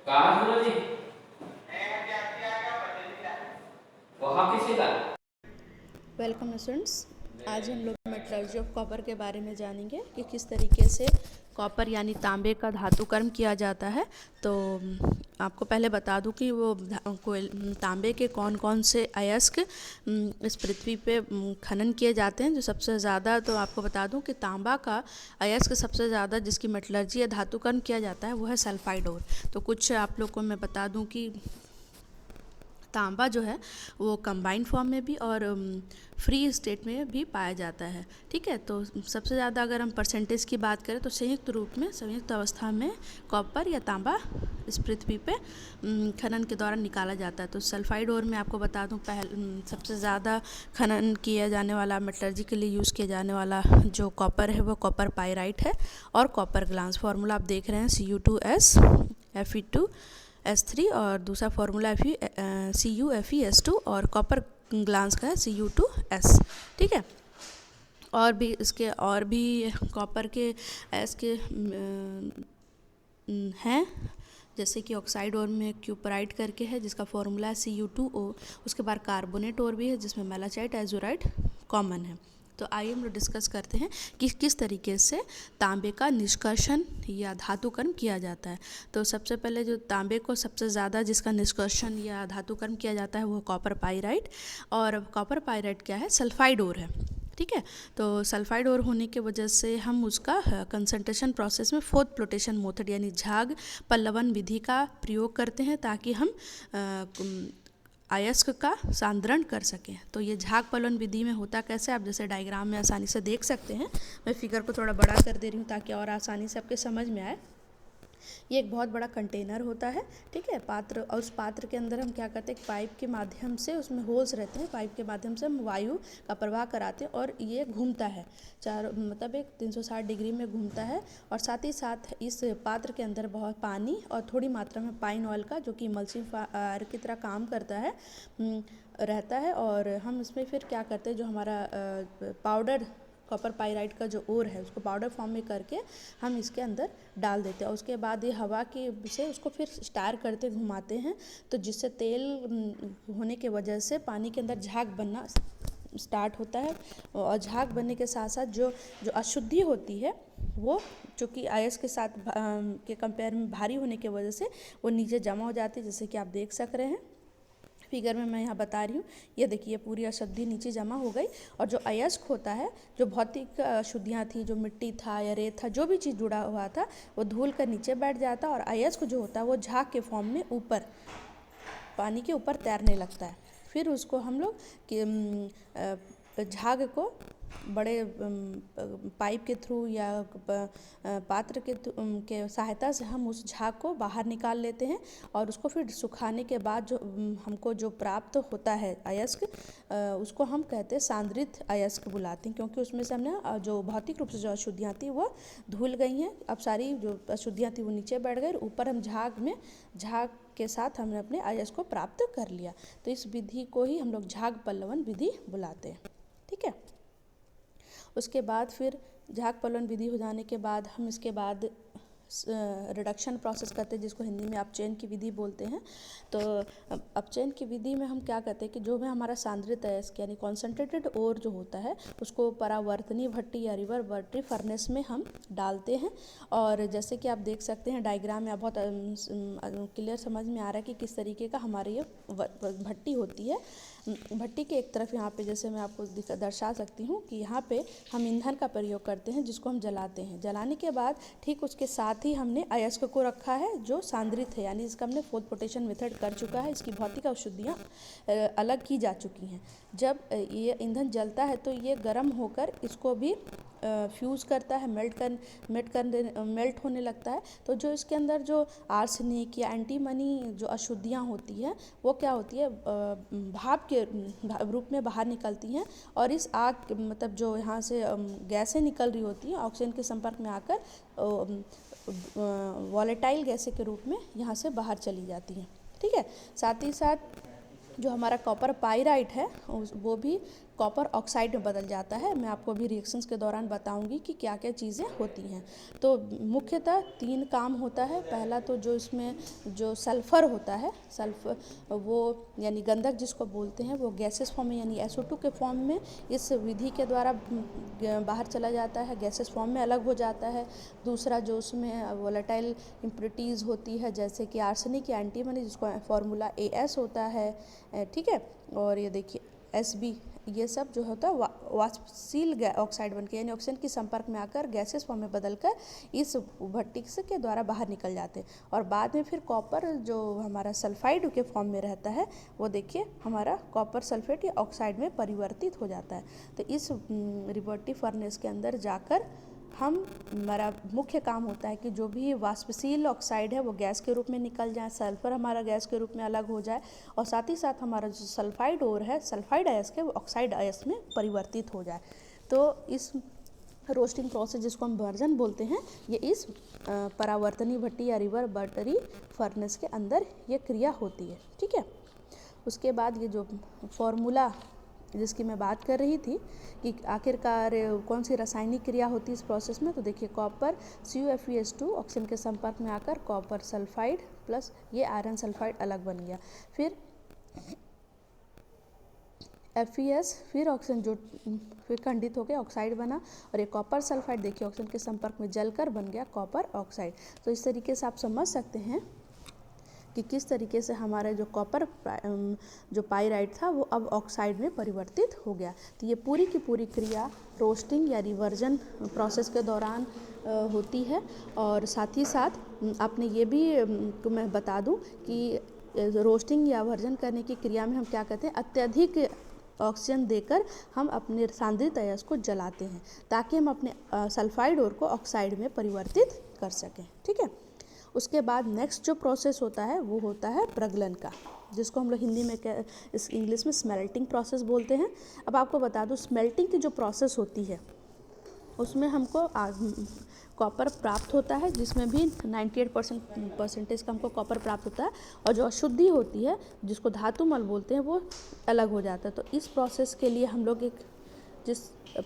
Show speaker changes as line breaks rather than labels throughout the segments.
कहाँ सूरज जी? वहाँ किसी का?
Welcome students. आज हम लोग मेटलर्जी ऑफ कॉपर के बारे में जानेंगे कि किस तरीके से कॉपर यानी तांबे का धातुकर्म किया जाता है। तो आपको पहले बता दूं कि वो तांबे के कौन कौन से अयस्क इस पृथ्वी पे खनन किए जाते हैं। जो सबसे ज़्यादा, तो आपको बता दूं कि तांबा का अयस्क सबसे ज़्यादा जिसकी मेटलर्जी या धातुकर्म किया जाता है वो है सल्फाइड ओर। तो कुछ आप लोग को मैं बता दूं कि तांबा जो है वो कंबाइंड फॉर्म में भी और फ्री स्टेट में भी पाया जाता है। ठीक है, तो सबसे ज़्यादा अगर हम परसेंटेज की बात करें तो संयुक्त रूप में, संयुक्त अवस्था में कॉपर या तांबा इस पृथ्वी पे खनन के दौरान निकाला जाता है। तो सल्फाइड ओर में आपको बता दूं सबसे ज़्यादा खनन किया जाने वाला, मेटलर्जी के लिए यूज़ किया जाने वाला जो कॉपर है वो कॉपर पाइराइट है और कॉपर ग्लास। फार्मूला आप देख रहे हैं Cu2S Fe2S3 और दूसरा फार्मूला CuFeS2 और कॉपर ग्लास का है Cu2S। ठीक है, और भी इसके और भी कॉपर के एस के हैं, जैसे कि ऑक्साइड और में क्यूपराइट करके है जिसका फॉर्मूला है Cu2O। उसके बाद कार्बोनेट और भी है जिसमें मेलाचाइट एजोराइट कॉमन है। तो आइए हम लोग डिस्कस करते हैं कि किस तरीके से तांबे का निष्कर्षण या धातुकर्म किया जाता है। तो सबसे पहले जो तांबे को सबसे ज़्यादा जिसका निष्कर्षण या धातुकर्म किया जाता है वो कॉपर पाइराइट, और कॉपर पाइराइट क्या है, सल्फाइड ओर है। ठीक है, तो सल्फाइड ओर होने की वजह से हम उसका कंसंट्रेशन प्रोसेस में फोर्थ फ्लोटेशन मेथड यानी झाग पल्लवन विधि का प्रयोग करते हैं ताकि हम अयस्क का सांद्रण कर सकें। तो ये झाग पल्लवन विधि में होता कैसे, आप जैसे डायग्राम में आसानी से देख सकते हैं। मैं फिगर को थोड़ा बड़ा कर दे रही हूँ ताकि और आसानी से आपके समझ में आए। ये एक बहुत बड़ा कंटेनर होता है, ठीक है, पात्र, और उस पात्र के अंदर हम क्या करते हैं, पाइप के माध्यम से, उसमें होल्स रहते हैं, पाइप के माध्यम से हम वायु का प्रवाह कराते हैं और ये घूमता है मतलब एक 360 डिग्री में घूमता है। और साथ ही साथ इस पात्र के अंदर बहुत पानी और थोड़ी मात्रा में पाइन ऑयल का, जो कि इमल्सिफायर की तरह काम करता है, रहता है। और हम इसमें फिर क्या करते हैं, जो हमारा पाउडर कॉपर पाइराइट का जो ओर है उसको पाउडर फॉर्म में करके हम इसके अंदर डाल देते हैं। उसके बाद ये हवा की से उसको फिर स्टार करते घुमाते हैं, तो जिससे तेल होने के वजह से पानी के अंदर झाग बनना स्टार्ट होता है। और झाग बनने के साथ साथ जो जो अशुद्धि होती है वो, चूँकि आयस के साथ के कंपेयर में भारी होने की वजह से वो नीचे जमा हो जाती है, जैसे कि आप देख सक रहे हैं फिगर में मैं यहाँ बता रही हूँ। ये देखिए पूरी अशुद्धि नीचे जमा हो गई, और जो अयस्क होता है, जो भौतिक अशुद्धियाँ थी, जो मिट्टी था या रेत था, जो भी चीज़ जुड़ा हुआ था वो धूल कर नीचे बैठ जाता, और अयस्क जो होता है वो झाग के फॉर्म में ऊपर पानी के ऊपर तैरने लगता है। फिर उसको हम लोग झाग को बड़े पाइप के थ्रू या पात्र के सहायता से हम उस झाग को बाहर निकाल लेते हैं, और उसको फिर सुखाने के बाद जो हमको जो प्राप्त होता है अयस्क, उसको हम कहते हैं सांद्रित अयस्क बुलाते हैं, क्योंकि उसमें से हमने जो भौतिक रूप से जो अशुद्धियाँ थी वो धुल गई हैं। अब सारी जो अशुद्धियाँ थी वो नीचे बैठ गई, ऊपर हम झाग के साथ हमने अपने अयस्क को प्राप्त कर लिया। तो इस विधि को ही हम लोग झाग पल्लवन विधि बुलाते हैं। ठीक है, उसके बाद फिर झाग पल्लवन विधि हो जाने के बाद हम इसके बाद रिडक्शन प्रोसेस करते हैं, जिसको हिंदी में अपचयन की विधि बोलते हैं। तो अपचयन की विधि में हम क्या करते हैं कि जो भी हमारा सांद्रित अयस्क यानी कॉन्सेंट्रेटेड ओर जो होता है उसको परावर्तनीय भट्टी या रिवर्बरेटरी फर्नेस में हम डालते हैं। और जैसे कि आप देख सकते हैं डायग्राम में, आप बहुत क्लियर समझ में आ रहा है कि किस तरीके का हमारी ये भट्टी होती है। भट्टी के एक तरफ यहाँ पे जैसे मैं आपको दर्शा सकती हूँ कि यहाँ पे हम ईंधन का प्रयोग करते हैं जिसको हम जलाते हैं। जलाने के बाद ठीक उसके साथ ही हमने अयस्क को रखा है जो सांद्रित है, यानी इसका हमने फोर्थ पोटेशन मेथड कर चुका है, इसकी भौतिक अशुद्धियाँ अलग की जा चुकी हैं। जब ये ईंधन जलता है तो ये गर्म होकर इसको भी फ्यूज़ करता है, मेल्ट होने लगता है। तो जो इसके अंदर जो आर्सेनिक या एंटीमनी जो अशुद्धियाँ होती हैं वो क्या होती है, भाप के रूप में बाहर निकलती हैं, और इस आग मतलब जो यहाँ से गैसें निकल रही होती हैं ऑक्सीजन के संपर्क में आकर वॉलेटाइल गैसें के रूप में यहाँ से बाहर चली जाती हैं। ठीक है, साथ ही साथ जो हमारा कॉपर पाइराइट है वो भी कॉपर ऑक्साइड में बदल जाता है। मैं आपको अभी रिएक्शंस के दौरान बताऊंगी कि क्या क्या चीज़ें होती हैं। तो मुख्यतः 3 काम होता है। पहला तो जो इसमें जो सल्फ़र होता है, सल्फ़र वो यानी गंधक जिसको बोलते हैं, वो गैसेस फॉर्म में यानी SO2 के फॉर्म में इस विधि के द्वारा बाहर चला जाता है, गैसेस फॉर्म में अलग हो जाता है। दूसरा जो उसमें वोलेटाइल इम्प्योरिटीज़ होती है जैसे कि आर्सेनिक या एंटीमनी जिसको फॉर्मूला AS होता है, ठीक है। और ये देखिए SB, ये सब जो होता है वाष्पशील ऑक्साइड बनके यानी ऑक्सीजन के संपर्क में आकर गैसेस फॉर्म में बदलकर इस भट्टी के द्वारा बाहर निकल जाते हैं। और बाद में फिर कॉपर जो हमारा सल्फाइड के फॉर्म में रहता है वो देखिए हमारा कॉपर सल्फेट या ऑक्साइड में परिवर्तित हो जाता है। तो इस रिवर्टिव फर्नेस के अंदर जाकर हमारा मुख्य काम होता है कि जो भी वाष्पशील ऑक्साइड है वो गैस के रूप में निकल जाए, सल्फर हमारा गैस के रूप में अलग हो जाए और साथ ही साथ हमारा जो सल्फाइड ओर है, सल्फाइड अयस्क है, वो ऑक्साइड अयस्क में परिवर्तित हो जाए। तो इस रोस्टिंग प्रोसेस जिसको हम वर्जन बोलते हैं, ये इस परावर्तनी भट्टी या रिवर्बरटरी फर्नेस के अंदर ये क्रिया होती है, ठीक है। उसके बाद ये जो फॉर्मूला जिसकी मैं बात कर रही थी कि आखिरकार कौन सी रासायनिक क्रिया होती है इस प्रोसेस में, तो देखिए कॉपर CuFeS2 ऑक्सीजन के संपर्क में आकर कॉपर सल्फाइड प्लस ये आयरन सल्फाइड अलग बन गया, फिर FeS, फिर ऑक्सीजन जो फिर खंडित होकर ऑक्साइड बना और ये कॉपर सल्फाइड देखिए ऑक्सीजन के संपर्क में जलकर बन गया कॉपर ऑक्साइड। तो इस तरीके से आप समझ सकते हैं कि किस तरीके से हमारा जो कॉपर जो पाइराइट था वो अब ऑक्साइड में परिवर्तित हो गया। तो ये पूरी की पूरी क्रिया रोस्टिंग या रिवर्जन प्रोसेस के दौरान होती है। और साथ ही साथ आपने ये भी तो मैं बता दूं कि रोस्टिंग या वर्जन करने की क्रिया में हम क्या करते हैं, अत्यधिक ऑक्सीजन देकर हम अपने सांद्रित अयस्क को जलाते हैं ताकि हम अपने सल्फाइड ओर को ऑक्साइड में परिवर्तित कर सकें, ठीक है। उसके बाद नेक्स्ट जो प्रोसेस होता है वो होता है प्रगलन का, जिसको हम लोग हिंदी में इस इंग्लिश में स्मेल्टिंग प्रोसेस बोलते हैं। अब आपको बता दूं स्मेल्टिंग की जो प्रोसेस होती है उसमें हमको कॉपर प्राप्त होता है, जिसमें भी 98% का हमको कॉपर प्राप्त होता है और जो अशुद्धि होती है जिसको धातु मल बोलते हैं वो अलग हो जाता है। तो इस प्रोसेस के लिए हम लोग एक जिस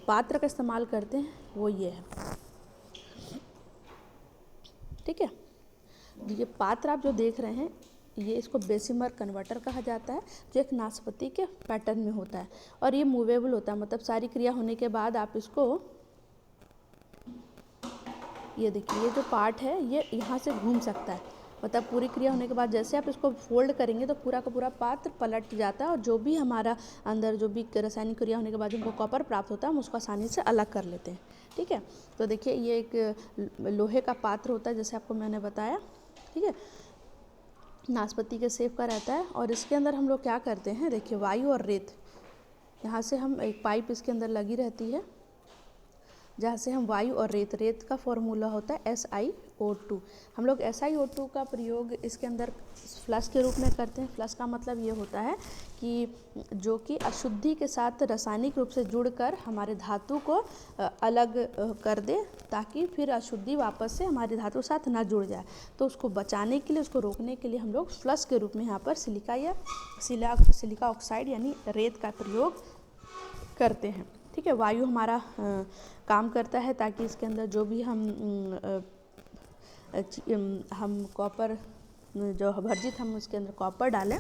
पात्र का इस्तेमाल करते हैं वो ये है, ठीक है। ये पात्र आप जो देख रहे हैं ये इसको बेसिमर कन्वर्टर कहा जाता है, जो एक नाशपाती के पैटर्न में होता है और ये मूवेबल होता है, मतलब सारी क्रिया होने के बाद आप इसको ये देखिए ये जो पार्ट है ये यहाँ से घूम सकता है, मतलब पूरी क्रिया होने के बाद जैसे आप इसको फोल्ड करेंगे तो पूरा का पूरा पात्र पलट जाता है और जो भी हमारा अंदर जो भी रासायनिक क्रिया होने के बाद हमको कॉपर प्राप्त होता है हम उसको आसानी से अलग कर लेते हैं, ठीक है। तो देखिए ये एक लोहे का पात्र होता है जैसे आपको मैंने बताया, ठीक है, नाशपाती के शेप का रहता है और इसके अंदर हम लोग क्या करते हैं, देखिए वायु और रेत, यहाँ से हम एक पाइप इसके अंदर लगी रहती है जहाँ से हम वायु और रेत का फॉर्मूला होता है SiO2। हम लोग SiO2 का प्रयोग इसके अंदर फ्लश के रूप में करते हैं। फ्लश का मतलब ये होता है कि जो कि अशुद्धि के साथ रासायनिक रूप से जुड़कर हमारे धातु को अलग कर दे ताकि फिर अशुद्धि वापस से हमारी धातु के साथ ना जुड़ जाए। तो उसको बचाने के लिए, उसको रोकने के लिए हम लोग फ्लश के रूप में यहाँ पर सिलिका ऑक्साइड यानी रेत का प्रयोग करते हैं, ठीक है। वायु हमारा काम करता है ताकि इसके अंदर जो भी हम कॉपर जो वर्जित हम उसके अंदर कॉपर डालें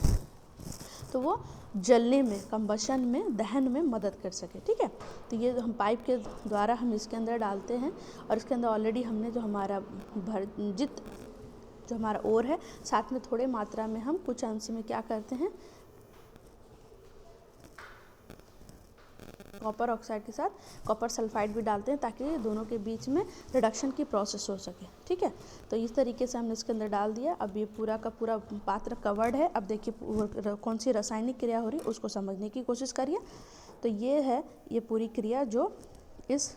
तो वो जलने में, कंबशन में, दहन में मदद कर सके, ठीक है। तो ये हम पाइप के द्वारा हम इसके अंदर डालते हैं और इसके अंदर ऑलरेडी हमने जो हमारा वर्जित जो हमारा ओर है साथ में थोड़े मात्रा में हम कुछ अंश में क्या करते हैं, कॉपर ऑक्साइड के साथ कॉपर सल्फाइड भी डालते हैं ताकि दोनों के बीच में रिडक्शन की प्रोसेस हो सके, ठीक है। तो इस तरीके से हमने इसके अंदर डाल दिया। अब ये पूरा का पूरा पात्र कवर्ड है। अब देखिए कौन सी रासायनिक क्रिया हो रही है उसको समझने की कोशिश करिए। तो ये है ये पूरी क्रिया जो इस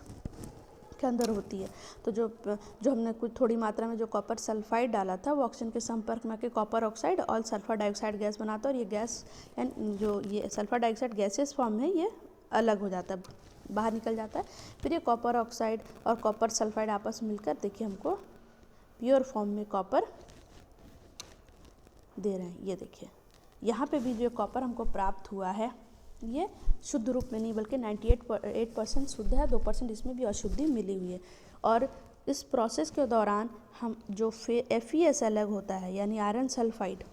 के अंदर होती है। तो जो हमने कुछ थोड़ी मात्रा में जो कॉपर सल्फाइड डाला था वो ऑक्सीजन के संपर्क में आके कॉपर ऑक्साइड और सल्फर डाइऑक्साइड गैस बनाता है और ये गैस जो ये सल्फर डाइऑक्साइड गैसेस फॉर्म है ये अलग हो जाता है, बाहर निकल जाता है। फिर ये कॉपर ऑक्साइड और कॉपर सल्फाइड आपस में मिलकर देखिए हमको प्योर फॉर्म में कॉपर दे रहे हैं। ये देखिए यहाँ पे भी जो कॉपर हमको प्राप्त हुआ है ये शुद्ध रूप में नहीं बल्कि 98% शुद्ध है, 2% इसमें भी अशुद्धि मिली हुई है। और इस प्रोसेस के दौरान हम जो FeS अलग होता है यानी आयरन सल्फाइड,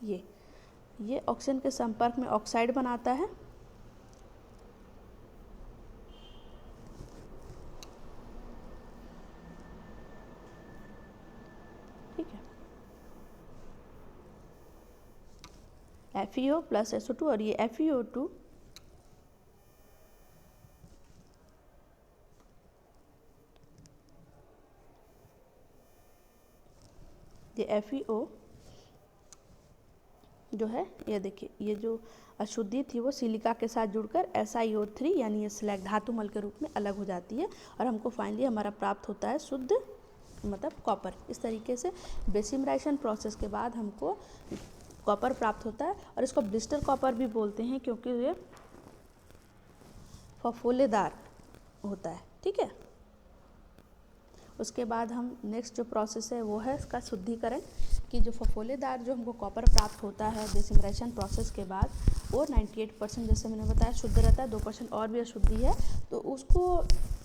ये ऑक्सीजन के संपर्क में ऑक्साइड बनाता है, ठीक है, FeO प्लस SO2, और ये FeO2 ये FeO जो है, ये देखिए, ये जो अशुद्धि थी वो सिलिका के साथ जुड़कर SiO3 यानी ये स्लैग धातुमल के रूप में अलग हो जाती है और हमको फाइनली हमारा प्राप्त होता है शुद्ध मतलब कॉपर। इस तरीके से बेसिमराइजेशन प्रोसेस के बाद हमको कॉपर प्राप्त होता है और इसको ब्लिस्टर कॉपर भी बोलते हैं क्योंकि ये फफोलेदार होता है, ठीक है। उसके बाद हम नेक्स्ट जो प्रोसेस है वो है इसका शुद्धिकरण, कि जो फफोलेदार जो हमको कॉपर प्राप्त होता है बेसिमराइजेशन प्रोसेस के बाद वो 98% जैसे मैंने बताया शुद्ध रहता है, 2% और भी अशुद्धि है, तो उसको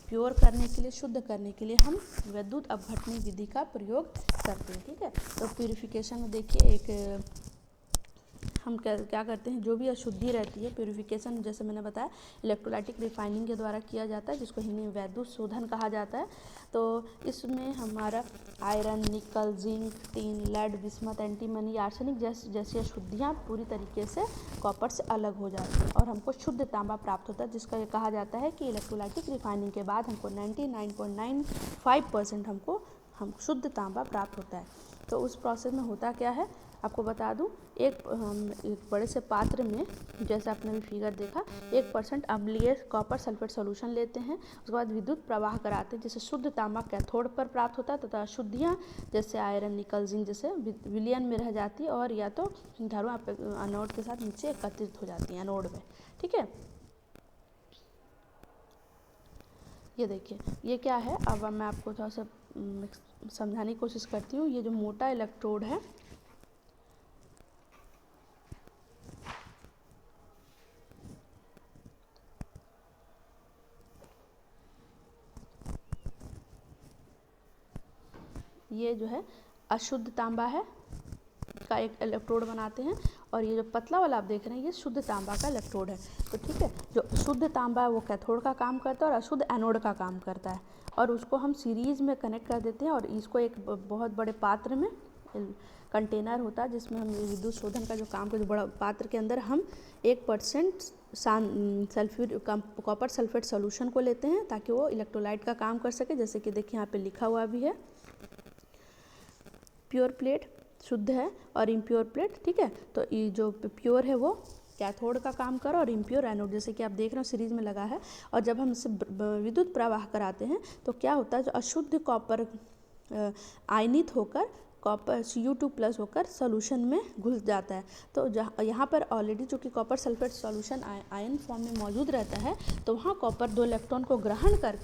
प्योर करने के लिए, शुद्ध करने के लिए हम विद्युत अपघटनी विधि का प्रयोग करते हैं, ठीक है। तो प्यूरिफिकेशन में देखिए एक हम क्या करते हैं, जो भी अशुद्धि रहती है प्यूरिफिकेशन जैसे मैंने बताया इलेक्ट्रोलाइटिक रिफाइनिंग के द्वारा किया जाता है, जिसको हिंदी में वैद्युत शोधन कहा जाता है। तो इसमें हमारा iron, nickel, zinc, tin, lead, bismuth, antimony, arsenic जैसी अशुद्धियाँ पूरी तरीके से कॉपर से अलग हो जाती हैं और हमको शुद्ध तांबा प्राप्त होता है, जिसका ये कहा जाता है कि इलेक्ट्रोलाइटिक रिफाइनिंग के बाद हमको 99.95% हम शुद्ध तांबा प्राप्त होता है। तो उस प्रोसेस में होता क्या है आपको बता दूं, एक बड़े से पात्र में, जैसे आपने भी फिगर देखा, 1% अम्लीय कॉपर सल्फेट सॉल्यूशन लेते हैं, उसके बाद विद्युत प्रवाह कराते हैं, जिससे शुद्ध तांबा कैथोड पर प्राप्त होता है तथा अशुद्धियाँ जैसे आयरन, निकल, जिंक जैसे विलयन में रह जाती है और या तो ध्रुव एनोड के साथ नीचे एकत्रित हो जाती है एनोड में, ठीक है। ये देखिए ये क्या है, अब मैं आपको थोड़ा सा समझाने की कोशिश करती हूँ। ये जो मोटा इलेक्ट्रोड है, ये जो है अशुद्ध तांबा है का एक इलेक्ट्रोड बनाते हैं और ये जो पतला वाला आप देख रहे हैं ये शुद्ध तांबा का इलेक्ट्रोड है। तो ठीक है, जो शुद्ध तांबा है वो कैथोड का काम करता है और अशुद्ध एनोड का काम करता है, और उसको हम सीरीज में कनेक्ट कर देते हैं और इसको एक बहुत बड़े पात्र में, कंटेनर होता है जिसमें हम विद्युत शोधन का जो काम करते, बड़ा पात्र के अंदर हम 1% सल्फ्यूर कॉपर सल्फेट सोल्यूशन को लेते हैं ताकि वो इलेक्ट्रोलाइट का काम कर सके। जैसे कि देखिए यहाँ पे लिखा हुआ भी है, प्योर प्लेट शुद्ध है और इम्प्योर प्लेट, ठीक है। तो ये जो प्योर है वो कैथोड का काम कर और इम्प्योर एनोड, जैसे कि आप देख रहे हो सीरीज में लगा है। और जब हम इसे विद्युत प्रवाह कराते हैं तो क्या होता है, जो अशुद्ध कॉपर आयनित होकर कॉपर Cu2+ होकर सोल्यूशन में घुल जाता है। तो यहाँ पर ऑलरेडी जो कि copper sulphate solution ion form में मौजूद रहता है, तो वहाँ कॉपर 2 इलेक्ट्रॉन को ग्रहण कर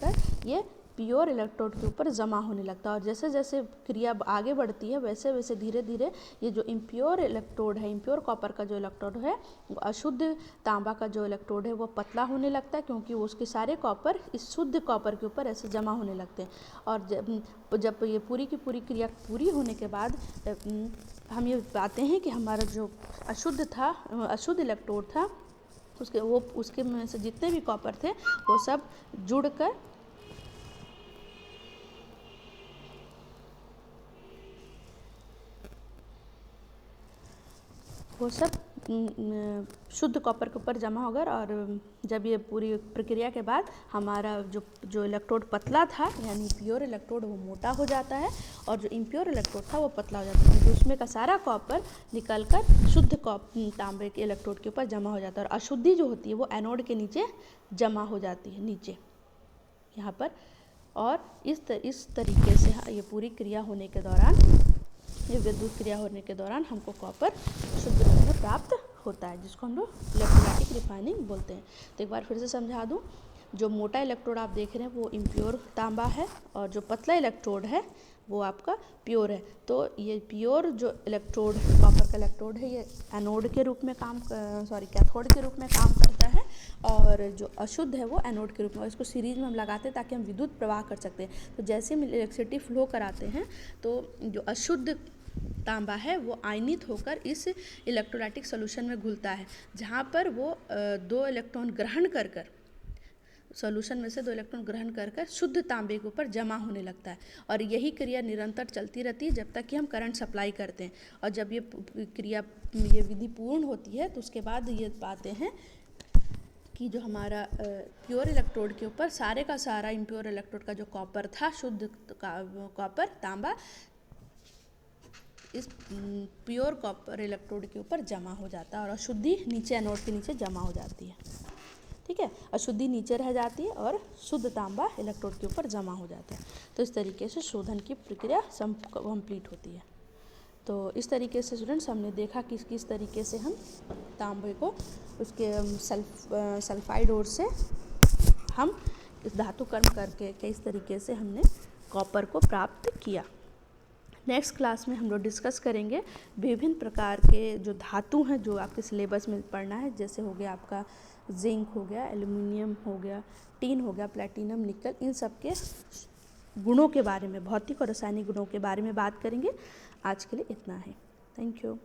ये प्योर इलेक्ट्रोड के ऊपर जमा होने लगता है और जैसे जैसे क्रिया आगे बढ़ती है वैसे वैसे धीरे धीरे ये जो इम्प्योर इलेक्ट्रोड है, इम्प्योर कॉपर का जो इलेक्ट्रोड है, अशुद्ध तांबा का जो इलेक्ट्रोड है वो पतला होने लगता है, क्योंकि उसके सारे कॉपर इस शुद्ध कॉपर के ऊपर ऐसे जमा होने लगते हैं। और जब ये पूरी की पूरी क्रिया पूरी होने के बाद हम ये पाते हैं कि हमारा जो अशुद्ध इलेक्ट्रोड था उसके में से जितने भी कॉपर थे वो सब जुड़कर वो सब शुद्ध कॉपर के ऊपर जमा होगा। और जब ये पूरी प्रक्रिया के बाद हमारा जो इलेक्ट्रोड पतला था यानी प्योर इलेक्ट्रोड वो मोटा हो जाता है और जो इम्प्योर इलेक्ट्रोड था वो पतला हो जाता है, तो उसमें का सारा कॉपर निकलकर शुद्ध तांबे के इलेक्ट्रोड के ऊपर जमा हो जाता है और अशुद्धि जो होती है वो एनोड के नीचे जमा हो जाती है, नीचे यहाँ पर। और इस तरीके से ये पूरी क्रिया होने के दौरान, ये विद्युत क्रिया होने के दौरान हमको कॉपर शुद्ध रूप में प्राप्त होता है, जिसको हम लोग इलेक्ट्रोलाइटिक रिफाइनिंग बोलते हैं। तो एक बार फिर से समझा दूं, जो मोटा इलेक्ट्रोड आप देख रहे हैं वो इम्प्योर तांबा है और जो पतला इलेक्ट्रोड है वो आपका प्योर है। तो ये प्योर जो इलेक्ट्रोड कॉपर का इलेक्ट्रोड है ये एनोड के रूप में कैथोड के रूप में काम करता है और जो अशुद्ध है वो एनोड के रूप में। और इसको सीरीज में हम लगाते हैं ताकि हम विद्युत प्रवाह कर सकते हैं। तो जैसे हम इलेक्ट्रिसिटी फ्लो कराते हैं तो जो अशुद्ध तांबा है वो आयनित होकर इस इलेक्ट्रोलाइटिक सॉल्यूशन में घुलता है, जहाँ पर वो 2 इलेक्ट्रॉन ग्रहण कर कर सॉल्यूशन में से 2 इलेक्ट्रॉन ग्रहण कर कर शुद्ध तांबे के ऊपर जमा होने लगता है। और यही क्रिया निरंतर चलती रहती है जब तक कि हम करंट सप्लाई करते हैं। और जब ये विधि पूर्ण होती है तो उसके बाद ये पाते हैं कि जो हमारा प्योर इलेक्ट्रोड के ऊपर सारे का सारा इम्प्योर इलेक्ट्रोड का जो कॉपर था, शुद्ध कॉपर तांबा, इस प्योर कॉपर इलेक्ट्रोड के ऊपर जमा हो जाता है और अशुद्धि नीचे एनोड के नीचे जमा हो जाती है। ठीक है, अशुद्धि नीचे रह जाती है और शुद्ध तांबा इलेक्ट्रोड के ऊपर जमा हो जाता है। तो इस तरीके से शोधन की प्रक्रिया कंप्लीट होती है। तो इस तरीके से स्टूडेंट्स हमने देखा कि किस तरीके से हम तांबे को उसके सल्फाइड ओर से हम इस धातु कर्म करके किस तरीके से हमने कॉपर को प्राप्त किया। नेक्स्ट क्लास में हम लोग डिस्कस करेंगे विभिन्न प्रकार के जो धातु हैं जो आपके सिलेबस में पढ़ना है, जैसे हो गया आपका जिंक हो गया, एल्युमिनियम हो गया, टीन हो गया, प्लेटिनम, निकल, इन सब के गुणों के बारे में, भौतिक और रासायनिक गुणों के बारे में बात करेंगे। आज के लिए इतना है। Thank you.